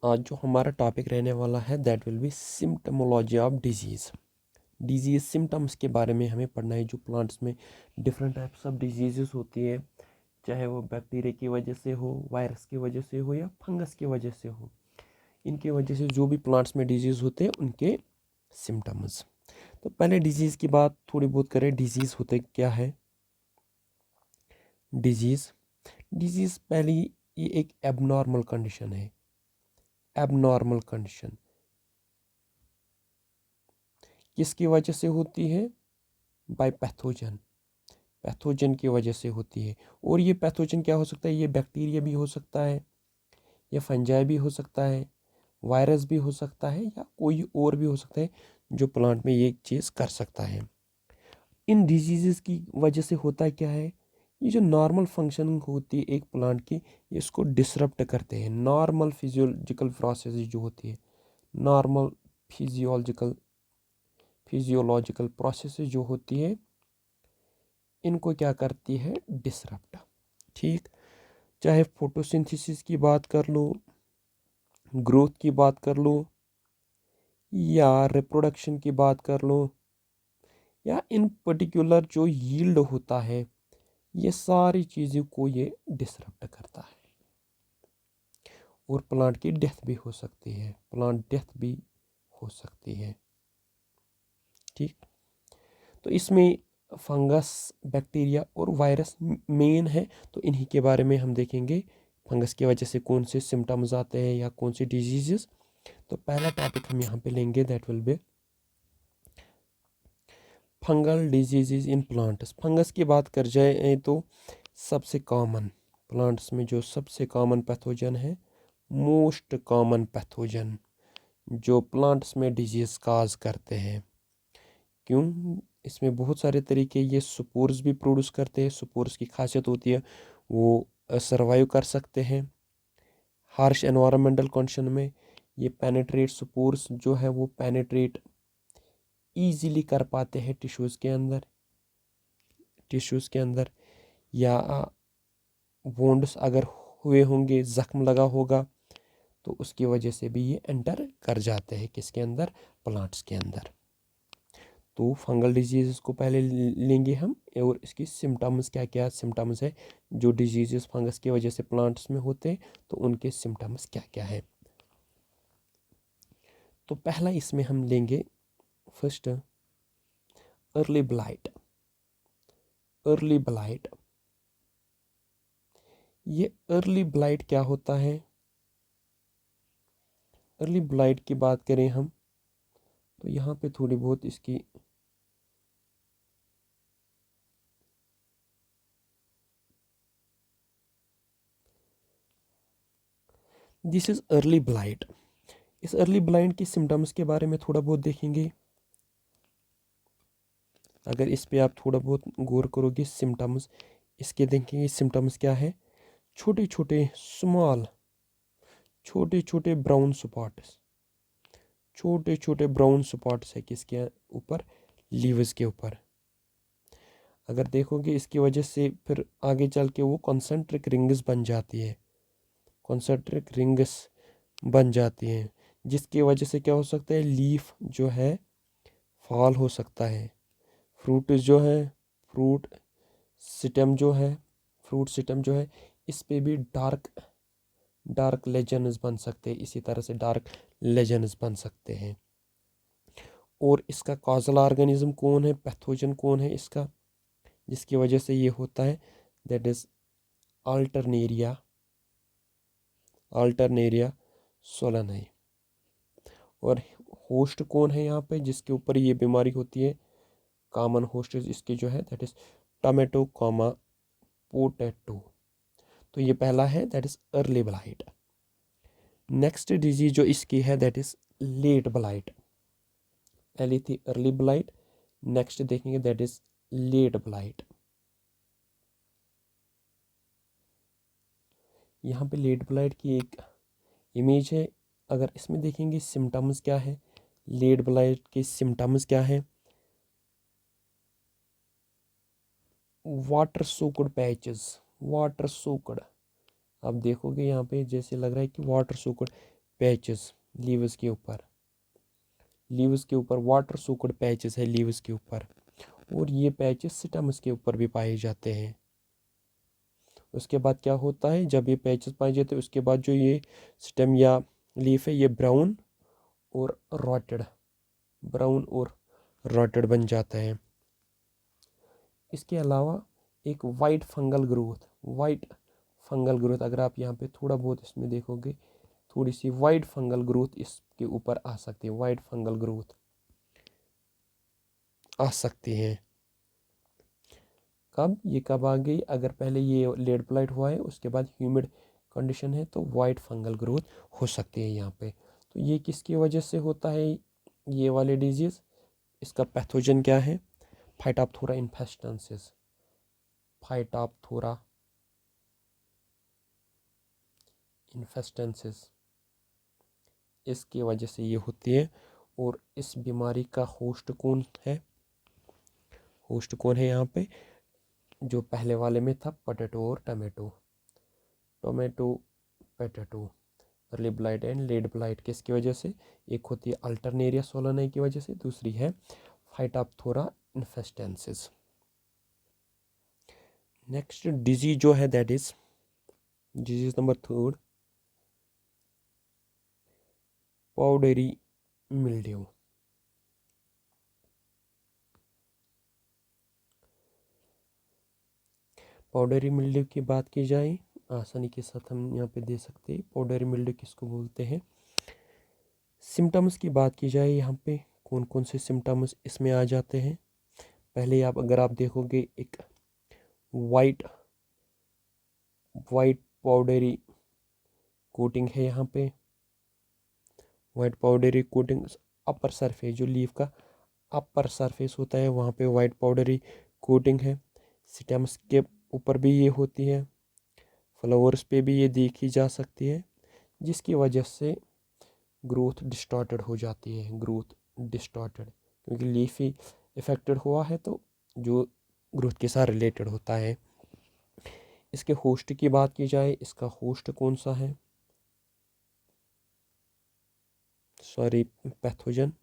आज जो हमारा टॉपिक रहने वाला है that will be symptomology of disease symptoms के बारे में हमें पढ़ना है। जो प्लांट्स में डिफरेंट टाइप्स ऑफ डिजीज़ होती है, चाहे वो बैक्टीरिया की वजह से हो, वायरस की वजह से हो या फंगस की वजह से हो, इनकी वजह से जो भी प्लांट्स में डिजीज़ होते हैं उनके सिम्टम्स। तो पहले डिजीज़ की बात थोड़ी बहुत करें। डिजीज़ होते क्या है? डिजीज़ पहली ये एक एबनॉर्मल कंडीशन है। एबनॉर्मल कंडीशन किसकी वजह से होती है? बाय पैथोजन की वजह से होती है। और ये पैथोजन क्या हो सकता है? ये बैक्टीरिया भी हो सकता है, या फंजाई भी हो सकता है, वायरस भी हो सकता है, या कोई और भी हो सकता है जो प्लांट में ये चीज़ कर सकता है। इन डिजीज़ की वजह से होता क्या है? ये जो नॉर्मल फंक्शनिंग होती है एक प्लांट की, इसको डिसरप्ट करते हैं। नॉर्मल फिजियोलॉजिकल प्रोसेस जो होती है, नॉर्मल फिजियोलॉजिकल प्रोसेस जो होती है, इनको क्या करती है? डिसरप्ट। ठीक, चाहे फोटोसिंथेसिस की बात कर लो, ग्रोथ की बात कर लो, या रिप्रोडक्शन की बात कर लो, या इन पर्टिकुलर जो यील्ड होता है, ये सारी चीज़ों को ये डिसरप्ट करता है। और प्लांट की डेथ भी हो सकती है, ठीक। तो इसमें फंगस, बैक्टीरिया और वायरस मेन है। तो इन्हीं के बारे में हम देखेंगे। फंगस की वजह से कौन से सिम्टम्स आते हैं या कौन सी डिजीजेस। तो पहला टॉपिक हम यहाँ पे लेंगे, that will B fungal diseases in plants. Fungus की बात कर जाए तो सबसे कॉमन प्लांट्स में जो सबसे कॉमन पैथोजन है, मोस्ट कॉमन पैथोजन जो प्लांट्स में डिजीज काज करते हैं। क्यों? इसमें बहुत सारे तरीके, ये स्पोर्स भी प्रोड्यूस करते हैं। स्पोर्स की खासियत होती है वो सर्वाइव कर सकते हैं हार्श एनवायरमेंटल कंडीशन में। ये पेनेट्रेट, स्पोर्स जो है वो पेनेट्रेट ईजीली कर पाते हैं टिश्यूज़ के अंदर, या वोंड्स अगर हुए होंगे, ज़ख्म लगा होगा, तो उसकी वजह से भी ये एंटर कर जाते हैं किसके अंदर? प्लांट्स के अंदर। तो फंगल डिजीज़ को पहले लेंगे हम, और इसकी सिम्टम्स क्या क्या सिम्टम्स है जो डिजीज़ फंगस की वजह से प्लांट्स में होते हैं, तो उनके सिम्टम्स क्या क्या है। तो पहला इसमें हम लेंगे फर्स्ट, अर्ली ब्लाइट। ये अर्ली ब्लाइट क्या होता है? अर्ली ब्लाइट की बात करें हम, तो यहाँ पे थोड़ी बहुत इसकी दिस इज अर्ली ब्लाइट। इस अर्ली ब्लाइट की सिम्टम्स के बारे में थोड़ा बहुत देखेंगे। अगर इस पे आप थोड़ा बहुत गौर करोगे, सिम्टम्स इसके देखेंगे। सिम्टम्स क्या है? छोटे छोटे छोटे छोटे ब्राउन स्पॉट्स है किसके ऊपर? लीव्स के ऊपर। अगर देखोगे इसकी वजह से फिर आगे चल के वो कॉन्सेंट्रिक रिंग्स बन जाती हैं, जिसकी वजह से क्या हो सकता है? लीफ जो है फॉल हो सकता है। फ्रूट जो है फ्रूट सिस्टम जो है फ्रूट सिस्टम जो है, इस पे भी डार्क लेजन्स बन सकते हैं। इसी तरह से डार्क लेजन्स बन सकते हैं। और इसका कॉजल ऑर्गेनिज्म कौन है, पैथोजन कौन है इसका, जिसकी वजह से ये होता है? That is alternaria solani. और होस्ट कौन है यहाँ पे जिसके ऊपर ये बीमारी होती है? कॉमन होस्ट इसके जो है that is tomato comma potato. तो ये पहला है, that is early blight. Next disease जो इसकी है दैट इज लेट ब्लाइट। पहली थी अर्ली ब्लाइट, नेक्स्ट देखेंगे दैट इज लेट ब्लाइट। यहाँ पे लेट ब्लाइट की एक इमेज है। अगर इसमें देखेंगे सिम्टम्स क्या है, लेट ब्लाइट के सिम्टम्स क्या है? Water soaked. आप देखोगे यहाँ पे जैसे लग रहा है कि वाटर सोक्ड पैचेस लीव्स के ऊपर, लीव्स के ऊपर वाटर सोक्ड पैचेस है लीव्स के ऊपर, और ये पैचेस स्टेम्स के ऊपर भी पाए जाते हैं। उसके बाद क्या होता है, जब ये पैचेस पाए जाते हैं उसके बाद जो ये स्टेम या लीफ है ये ब्राउन और रॉटेड, ब्राउन और रॉटेड बन जाता है। इसके अलावा एक white fungal growth, white fungal growth, अगर आप यहाँ पे थोड़ा बहुत इसमें देखोगे थोड़ी सी वाइट फंगल ग्रोथ इसके ऊपर आ सकती है, वाइट फंगल ग्रोथ आ सकती है। कब ये कब आ गई, अगर पहले ये लेड ब्लाइट हुआ है उसके बाद ह्यूमिड कंडीशन है तो वाइट फंगल ग्रोथ हो सकती है यहाँ पे। तो ये किसकी वजह से होता है ये वाले डिजीज़, इसका पैथोजन क्या है, फाइटोप्थोरा इन्फेस्टेंसिस, फाइटोप्थोरा इन्फेस्टेंसिस इसकी वजह से ये होती है। और इस बीमारी का होस्ट कौन है, होस्ट कौन है यहाँ पे, जो पहले वाले में था पोटैटो और tomato, tomato potato, early blight and let blight किसकी वजह से, एक होती है अल्टरनेरिया सोलानाई की वजह से, दूसरी है फाइटोप्थोरा इन्फेस्टेंसिस। नेक्स्ट डिजीज जो है that is disease number 3 powdery mildew. Powdery mildew की बात की जाए आसानी के साथ हम यहाँ पे दे सकते हैं पाउडरी मिल्ड्यू किसको बोलते हैं। सिम्टम्स की बात की जाए यहाँ पे कौन कौन से सिम्टम्स इसमें आ जाते हैं, पहले आप अगर आप देखोगे एक वाइट वाइट पाउडरी कोटिंग है यहाँ पे, white powdery coating upper surface, जो लीफ का अपर सरफेस होता है वहाँ पे वाइट पाउडरी कोटिंग है। स्टेम्स के ऊपर भी ये होती है, फ्लावर्स पे भी ये देखी जा सकती है, जिसकी वजह से ग्रोथ डिस्टॉर्टेड हो जाती है, ग्रोथ डिस्टॉर्टेड, क्योंकि लीफ ही इफेक्टेड हुआ है तो जो ग्रोथ के साथ रिलेटेड होता है। इसके होस्ट की बात की जाए, इसका होस्ट कौन सा है, सॉरी पैथोजन,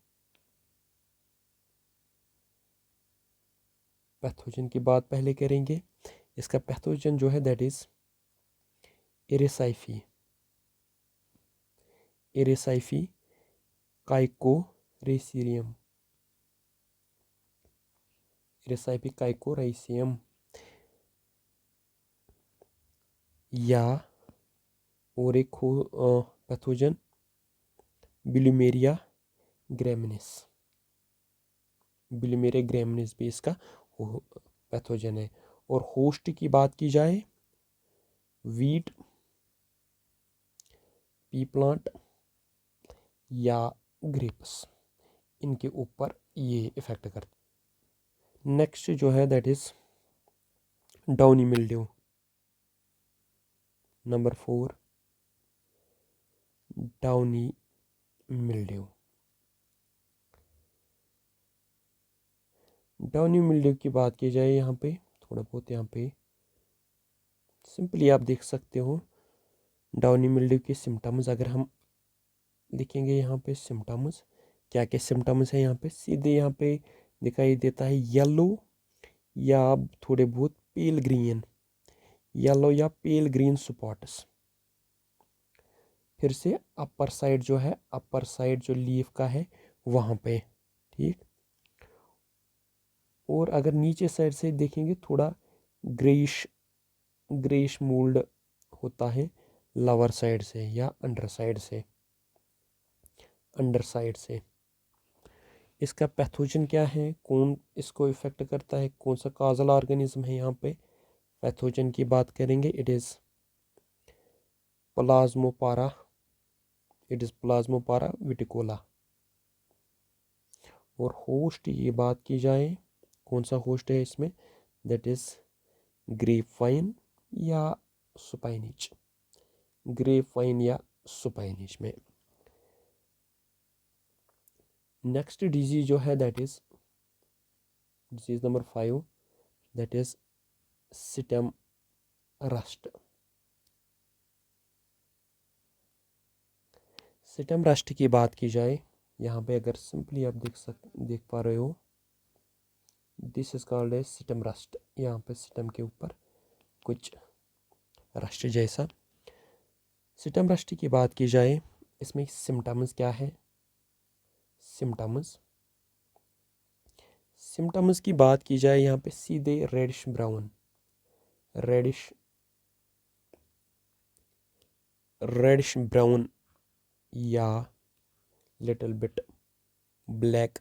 पैथोजन की बात पहले करेंगे। इसका पैथोजन जो है दैट इज एरेसाइफी, एरेसाइफी काइकोरेसियम, एरेसाइफी काइकोरेसियम, या और एक पैथोजन बिल्यूमेरिया ग्रैमिनिस, बिल्यूमेरिया ग्रैमिनिस भी इसका पैथोजन है। और होस्ट की बात की जाए वीट, पी प्लांट या ग्रेप्स, इनके ऊपर ये इफेक्ट करते। नेक्स्ट जो है that is downy mildew, number 4 downy mildew. Downy mildew की बात की जाए यहाँ पे थोड़ा बहुत, यहाँ पे सिंपली आप देख सकते हो डाउनी मिल्ड्यू के सिम्टम्स, अगर हम देखेंगे यहाँ पे सिम्टम्स क्या क्या सिम्टम्स है, यहाँ पे सीधे यहाँ पे दिखाई देता है येलो या थोड़े बहुत पेल ग्रीन, येलो या पेल ग्रीन स्पॉट्स। फिर से अपर साइड जो है, अपर साइड जो लीफ का है वहाँ पे, ठीक। और अगर नीचे साइड से देखेंगे थोड़ा ग्रेइश ग्रेइश मोल्ड होता है लोअर साइड से या अंडर साइड से, अंडर साइड से। इसका पैथोजन क्या है, कौन इसको इफेक्ट करता है, कौन सा काजल ऑर्गेनिज्म है, यहाँ पे पैथोजन की बात करेंगे इट इज़ प्लाज्मोपारा, इट इज़ प्लाज्मोपारा विटिकोला। और होस्ट की बात की जाए कौन सा होस्ट है इसमें, दैट इज़ ग्रेपवाइन या सुपाइनिच, ग्रेपवाइन या सुपाइनिच में। नेक्स्ट डिजीज जो है that is disease number 5 that is stem rust, system rust की बात की जाए, यहाँ पे अगर सिंपली आप देख पा रहे हो, this is called as system rust. यहाँ पे सिस्टम के ऊपर कुछ रस्ट जैसा। सिस्टम रस्ट की बात की जाए, इसमें सिम्टम्स क्या है? सिम्टम्स की बात की जाए यहाँ पे सीधे रेडिश ब्राउन या लिटिल बिट ब्लैक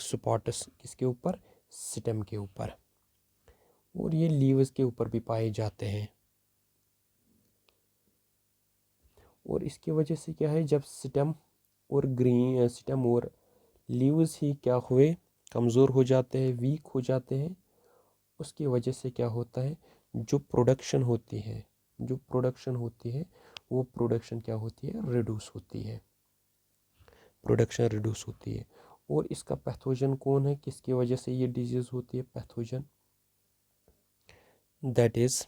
स्पॉट्स किसके ऊपर? स्टेम के ऊपर, और ये लीव्स के ऊपर भी पाए जाते हैं। और इसकी वजह से क्या है, जब स्टेम और लीव्स ही क्या हुए, कमज़ोर हो जाते हैं, वीक हो जाते हैं, उसकी वजह से क्या होता है, जो प्रोडक्शन होती है वो प्रोडक्शन क्या होती है, रिड्यूस होती है। और इसका पैथोजन कौन है, किसकी वजह से ये डिजीज़ होती है? पैथोजन दैट इज़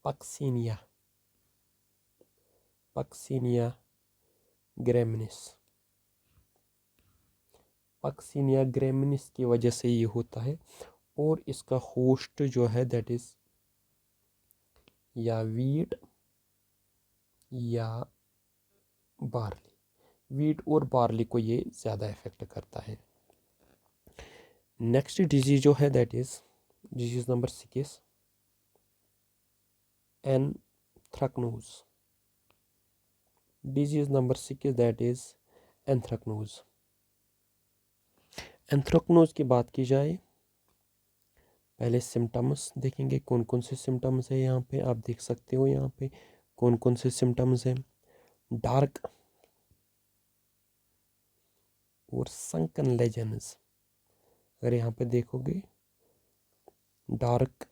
पक्सिनिया ग्रामिनिस की वजह से ये होता है। और इसका होस्ट जो है दैट इज़ या वीट या बार्ली। वीट और बार्ली को ये ज़्यादा इफेक्ट करता है। नेक्स्ट डिजीज जो है that is disease number 6, anthracnose. Disease number 6 that is anthracnose. Anthracnose की बात की जाए, पहले सिम्टम्स देखेंगे, कौन कौन से सिम्टम्स है। यहाँ पे आप देख सकते हो, यहाँ पे कौन कौन से सिम्टम्स हैं। डार्क और संकन लेजन्स, अगर यहाँ पे देखोगे डार्क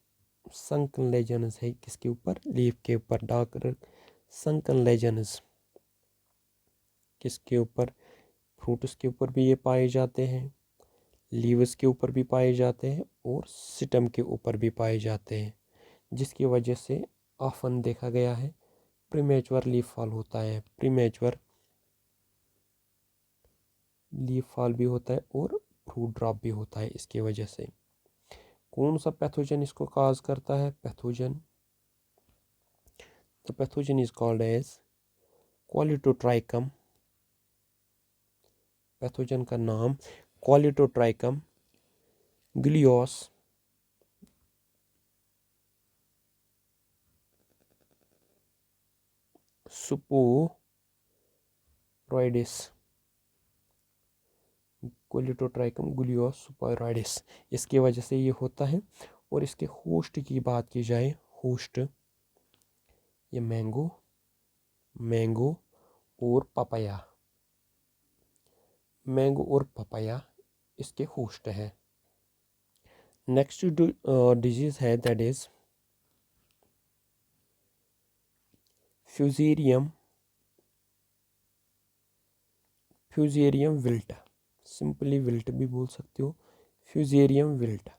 संकन लेजन्स है किसके ऊपर? लीफ के ऊपर। डार्क संकन लेजन्स किसके ऊपर? फ्रूट्स के ऊपर भी ये पाए जाते हैं, लीव्स के ऊपर भी पाए जाते हैं, और स्टेम के ऊपर भी पाए जाते हैं, जिसकी वजह से ऑफन देखा गया है प्रीमेच्योर लीफ फॉल होता है। प्रीमेच्योर लीफ फॉल भी होता है और फ्रूट ड्रॉप भी होता है इसकी वजह से। कौन सा पैथोजन इसको काज करता है? The pathogen is called as colletotrichum. Pathogen का नाम क्वालिटोट्राइकम ग्लियोस सुपोराइडिस। क्वालिटोट्राइकम ग्लियोस सुपोराइडिस, इसकी वजह से ये होता है। और इसके होस्ट की बात की जाए, होस्ट ये मैंगो और पपाया इसके होस्ट है। नेक्स्ट डिजीज है that is fusarium wilt. Simply wilt भी बोल सकते हो, फ्यूजेरियम विल्ट।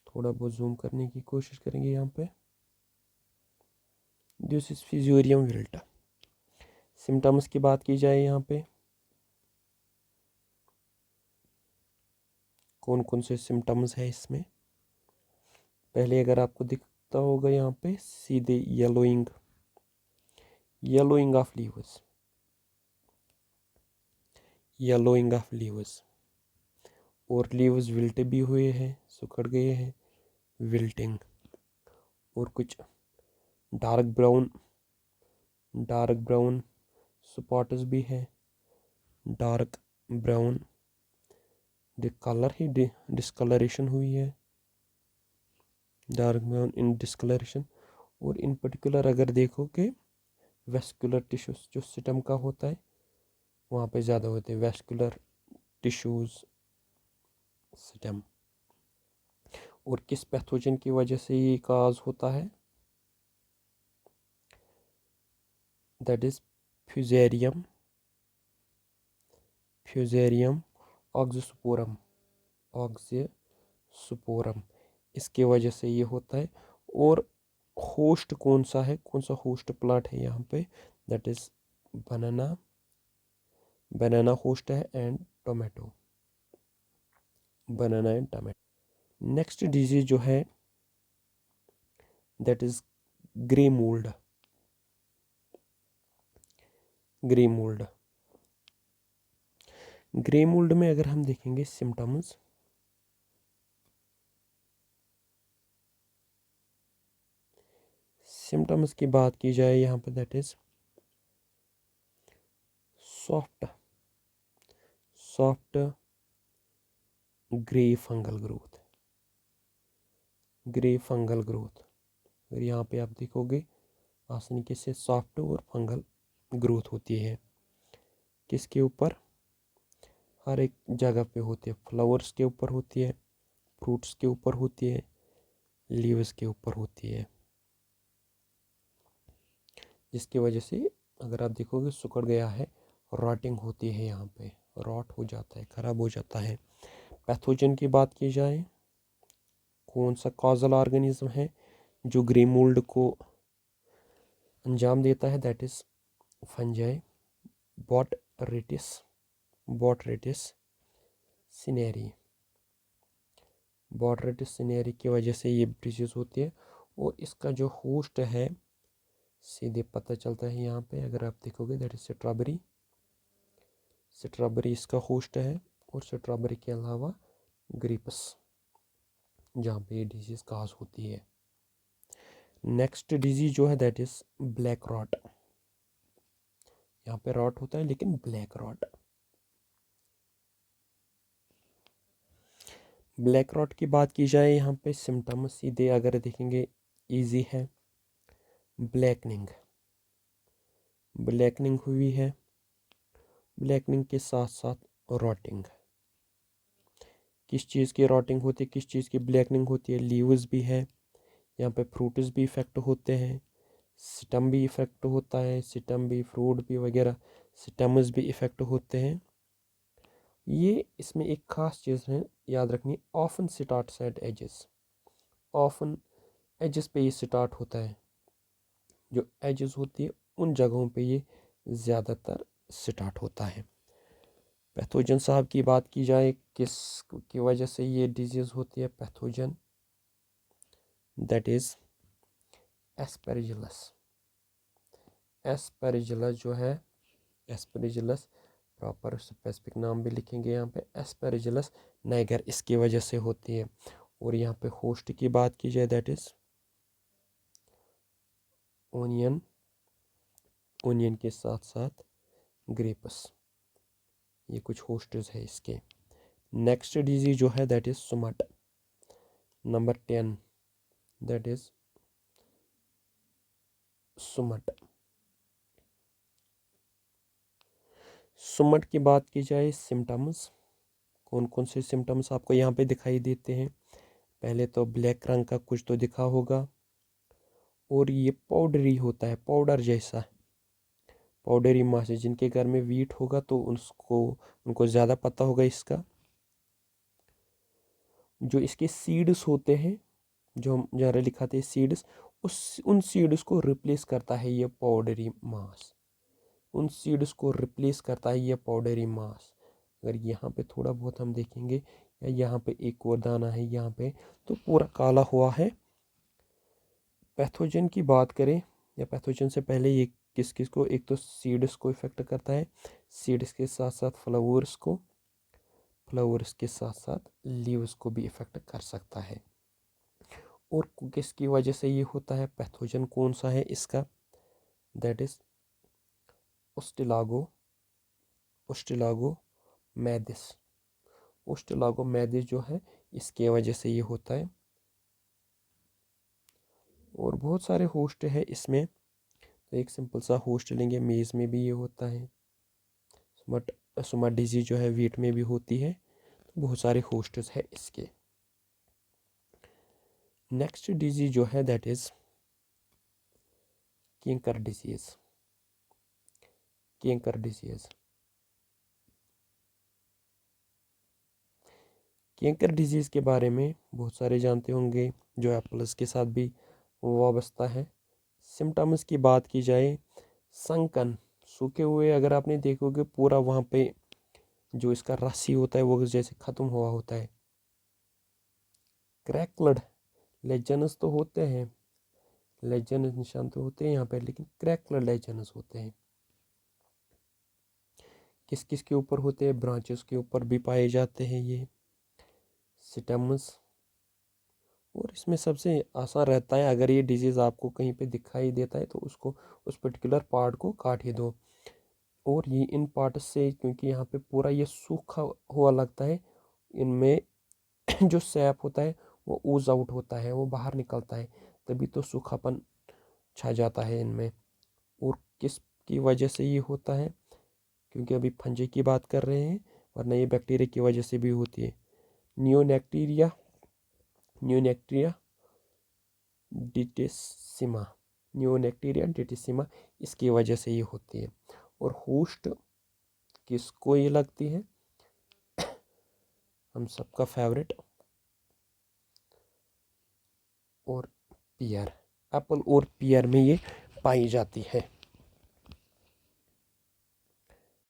थोड़ा बहुत जूम करने की कोशिश करेंगे यहाँ पे। This is fusarium wilt. Symptoms की बात की जाए, यहाँ पे कौन कौन से सिम्टम्स है इसमें? पहले अगर आपको दिखता होगा यहाँ पे सीधे येलोइंग ऑफ लीव्स, और लीव्स विल्ट भी हुए हैं, सुखड़ गए हैं, विल्टिंग। और कुछ डार्क ब्राउन स्पॉट्स भी है, डार्क ब्राउन कलर ही डिस्कलरेशन हुई है, डार्क ब्राउन इन डिस्कलरेशन। और इन पर्टिकुलर अगर देखोगे वेस्कुलर टिश्यूज जो स्टेम का होता है वहाँ पे ज़्यादा होते हैं, वेस्कुलर टिश्यूज स्टेम। और किस पैथोजन की वजह से ये काज होता है? दैट इज फ्यूजेरियम ऑक्सीस्पोरम, इसके वजह से ये होता है। और होस्ट कौन सा है, कौन सा होस्ट प्लांट है यहाँ पे, that is banana, banana host है and tomato, banana and tomato. Next disease जो है that is grey mould, grey mould. Grey mould में अगर हम देखेंगे सिम्टम्स, सिम्टम्स की बात की जाए यहाँ पे that is soft, soft grey fungal growth, grey fungal growth. और यहाँ पे आप देखोगे आसानी से सॉफ्ट और फंगल ग्रोथ होती है, किसके ऊपर, हर एक जगह पे होती है, फ्लावर्स के ऊपर होती है, फ्रूट्स के ऊपर होती है, लीव्स के ऊपर होती है, जिसकी वजह से अगर आप देखोगे सुकड़ गया है, रॉटिंग होती है, यहाँ पे रॉट हो जाता है, खराब हो जाता है। पैथोजन की बात की जाए, कौन सा कॉजल ऑर्गेनिज्म है जो ग्रे मोल्ड को अंजाम देता है, that is fungi, botrytis, botrytis cinerea, botrytis cinerea की वजह से ये डिजीज होती है। और इसका जो होस्ट है सीधे पता चलता है यहाँ पे, अगर आप देखोगे दैट इज स्ट्रॉबेरी, स्ट्रॉबेरी इसका होस्ट है, और स्ट्रॉबेरी के अलावा ग्रेप्स, जहाँ पे ये डिजीज काज होती है। नेक्स्ट डिजीज जो है दैट इज ब्लैक रॉट, यहाँ पे रॉट होता है लेकिन ब्लैक रॉट। ब्लैक रॉट की बात की जाए यहाँ पे सिम्टम्स सीधे अगर देखेंगे इजी है, ब्लैकनिंग, ब्लैकनिंग हुई है, ब्लैकनिंग के साथ साथ रॉटिंग। किस चीज़ की रॉटिंग होती है, किस चीज़ की ब्लैकनिंग होती है, लीव्स भी है, यहाँ पे फ्रूट्स भी इफेक्ट होते हैं, स्टम भी इफेक्ट होता है, स्टम भी, फ्रूट भी वगैरह, स्टम्स भी इफेक्ट होते हैं। ये इसमें एक ख़ास चीज़ है याद रखनी, often starts at edges, often edges पे ये स्टार्ट होता है, जो एजेस होती है उन जगहों पे ये ज़्यादातर स्टार्ट होता है। पैथोजन साहब की बात की जाए किस की वजह से ये डिजीज़ होती है, पैथोजन दैट इज़ एस्पेरिजिलस, एस्पेरिजिलस जो है, एस्पेरिजिलस प्रॉपर स्पेसिफिक नाम भी लिखेंगे यहाँ पे, एस्पेरिजिलस नाइगर, इसकी वजह से होती है। और यहाँ पे होस्ट की बात की जाए दैट इज़ ओनियन, ओनियन के साथ साथ ग्रेप्स, ये कुछ होस्टेज है इसके। नेक्स्ट डिजीज जो है that is smut, number 10 that is smut. Smut की बात की जाए सिम्टम्स, कौन कौन से सिम्टम्स आपको यहाँ पे दिखाई देते हैं, पहले तो ब्लैक रंग का कुछ तो दिखा होगा, और ये पाउडरी होता है, पाउडर जैसा, पाउडरी मास है। जिनके घर में वीट होगा तो उनको ज़्यादा पता होगा इसका। जो इसके सीड्स होते हैं, जो हम जहाँ लिखाते हैं सीड्स, उन सीड्स को रिप्लेस करता है ये पाउडरी मास, उन सीड्स को रिप्लेस करता है ये पाउडरी मास। अगर यहाँ पे थोड़ा बहुत हम देखेंगे, या यहाँ पे एक और दाना है यहाँ पे, तो पूरा काला हुआ है। पैथोजन की बात करें, या पैथोजन से पहले ये किस किस को, एक तो सीड्स को इफेक्ट करता है, सीड्स के साथ साथ फ्लावर्स को, फ्लावर्स के साथ साथ लीव्स को भी इफेक्ट कर सकता है। और किसकी वजह से ये होता है, पैथोजन कौन सा है इसका, दैट इज ओस्टिलागो, ओस्टिलागो मैदिस, ओस्टिलागो मैदिस जो है इसके वजह से ये होता है। और बहुत सारे होस्ट है इसमें, तो एक सिंपल सा होस्ट लेंगे, मेज़ में भी ये होता है, सुमट, सुमट डिजीज जो है वीट में भी होती है, तो बहुत सारे होस्ट्स है इसके। नेक्स्ट डिजीज जो है that is canker disease, canker disease. Canker disease के बारे में बहुत सारे जानते होंगे, जो एप्पल्स के साथ भी वाबस्ता है। सिम्टम्स की बात की जाए, संकन, सूखे हुए, अगर आपने देखोगे पूरा वहाँ पे जो इसका रस्सी होता है वो जैसे ख़त्म हुआ होता है। क्रैकल्ड, लेजन्स तो होते हैं, लेजन्स निशान तो होते हैं यहाँ पे, लेकिन क्रैकल्ड लेजन्स होते हैं। किस किस के ऊपर होते हैं? ब्रांचेस के ऊपर भी पाए जाते हैं ये स्टेम्स। और इसमें सबसे आसान रहता है, अगर ये डिजीज़ आपको कहीं पे दिखाई देता है तो उसको, उस पर्टिकुलर पार्ट को काट ही दो। और ये इन पार्ट से, क्योंकि यहाँ पे पूरा ये सूखा हुआ लगता है, इनमें जो सैप होता है वो ऊज आउट होता है, वो बाहर निकलता है, तभी तो सूखापन छा जाता है इनमें। और किस की वजह से ये होता है? क्योंकि अभी फंजे की बात कर रहे हैं, वरना ये बैक्टीरिया की वजह से भी होती है। नियोनेक्टीरिया, नियोनेक्टीरिया डिटिसिमा, नियोनेक्टीरिया डिटिसिमा, इसकी वजह से ये होती है। और होस्ट किसको ये लगती है? हम सबका फेवरेट, और पियर, एप्पल और पियर में ये पाई जाती है।